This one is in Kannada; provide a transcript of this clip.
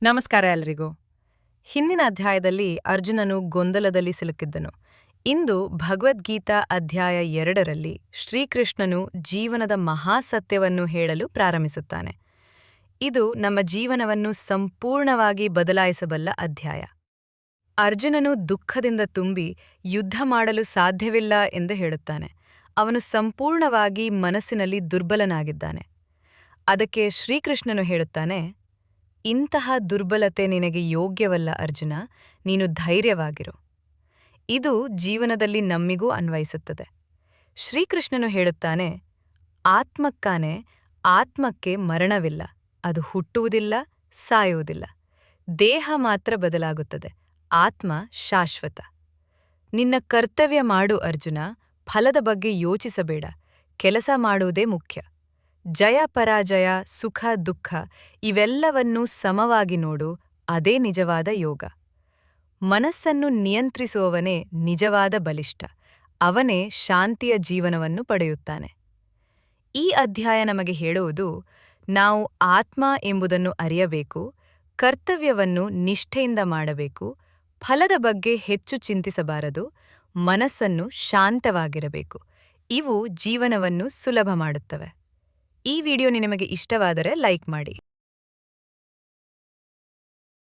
ನಮಸ್ಕಾರ ಎಲ್ರಿಗೂ. ಹಿಂದಿನ ಅಧ್ಯಾಯದಲ್ಲಿ ಅರ್ಜುನನು ಗೊಂದಲದಲ್ಲಿ ಸಿಲುಕಿದ್ದನು. ಇಂದು ಭಗವದ್ಗೀತಾ ಅಧ್ಯಾಯ 2ರಲ್ಲಿ ಶ್ರೀಕೃಷ್ಣನು ಜೀವನದ ಮಹಾಸತ್ಯವನ್ನು ಹೇಳಲು ಪ್ರಾರಂಭಿಸುತ್ತಾನೆ. ಇದು ನಮ್ಮ ಜೀವನವನ್ನು ಸಂಪೂರ್ಣವಾಗಿ ಬದಲಾಯಿಸಬಲ್ಲ ಅಧ್ಯಾಯ. ಅರ್ಜುನನು ದುಃಖದಿಂದ ತುಂಬಿ ಯುದ್ಧ ಮಾಡಲು ಸಾಧ್ಯವಿಲ್ಲ ಎಂದು ಹೇಳುತ್ತಾನೆ. ಅವನು ಸಂಪೂರ್ಣವಾಗಿ ಮನಸ್ಸಿನಲ್ಲಿ ದುರ್ಬಲನಾಗಿದ್ದಾನೆ. ಅದಕ್ಕೆ ಶ್ರೀಕೃಷ್ಣನು ಹೇಳುತ್ತಾನೆ, ಇಂತಹ ದುರ್ಬಲತೆ ನಿನಗೆ ಯೋಗ್ಯವಲ್ಲ ಅರ್ಜುನ, ನೀನು ಧೈರ್ಯವಾಗಿರು. ಇದು ಜೀವನದಲ್ಲಿ ನಮ್ಮಿಗೂ ಅನ್ವಯಿಸುತ್ತದೆ. ಶ್ರೀಕೃಷ್ಣನು ಹೇಳುತ್ತಾನೆ, ಆತ್ಮಕ್ಕೆ ಮರಣವಿಲ್ಲ, ಅದು ಹುಟ್ಟುವುದಿಲ್ಲ, ಸಾಯುವುದಿಲ್ಲ. ದೇಹ ಮಾತ್ರ ಬದಲಾಗುತ್ತದೆ, ಆತ್ಮ ಶಾಶ್ವತ. ನಿನ್ನ ಕರ್ತವ್ಯ ಮಾಡು ಅರ್ಜುನ, ಫಲದ ಬಗ್ಗೆ ಯೋಚಿಸಬೇಡ, ಕೆಲಸ ಮಾಡುವುದೇ ಮುಖ್ಯ. ಜಯ ಪರಾಜಯ, ಸುಖ ದುಃಖ ಇವೆಲ್ಲವನ್ನೂ ಸಮವಾಗಿ ನೋಡು, ಅದೇ ನಿಜವಾದ ಯೋಗ. ಮನಸ್ಸನ್ನು ನಿಯಂತ್ರಿಸುವವನೇ ನಿಜವಾದ ಬಲಿಷ್ಠ, ಅವನೇ ಶಾಂತಿಯ ಜೀವನವನ್ನು ಪಡೆಯುತ್ತಾನೆ. ಈ ಅಧ್ಯಾಯ ನಮಗೆ ಹೇಳುವುದು, ನಾವು ಆತ್ಮ ಎಂಬುದನ್ನು ಅರಿಯಬೇಕು, ಕರ್ತವ್ಯವನ್ನು ನಿಷ್ಠೆಯಿಂದ ಮಾಡಬೇಕು, ಫಲದ ಬಗ್ಗೆ ಹೆಚ್ಚು ಚಿಂತಿಸಬಾರದು, ಮನಸ್ಸನ್ನು ಶಾಂತವಾಗಿರಬೇಕು. ಇವು ಜೀವನವನ್ನು ಸುಲಭ ಮಾಡುತ್ತವೆ. ಈ ವಿಡಿಯೋ ನಿಮಗೆ ಇಷ್ಟವಾದರೆ ಲೈಕ್ ಮಾಡಿ.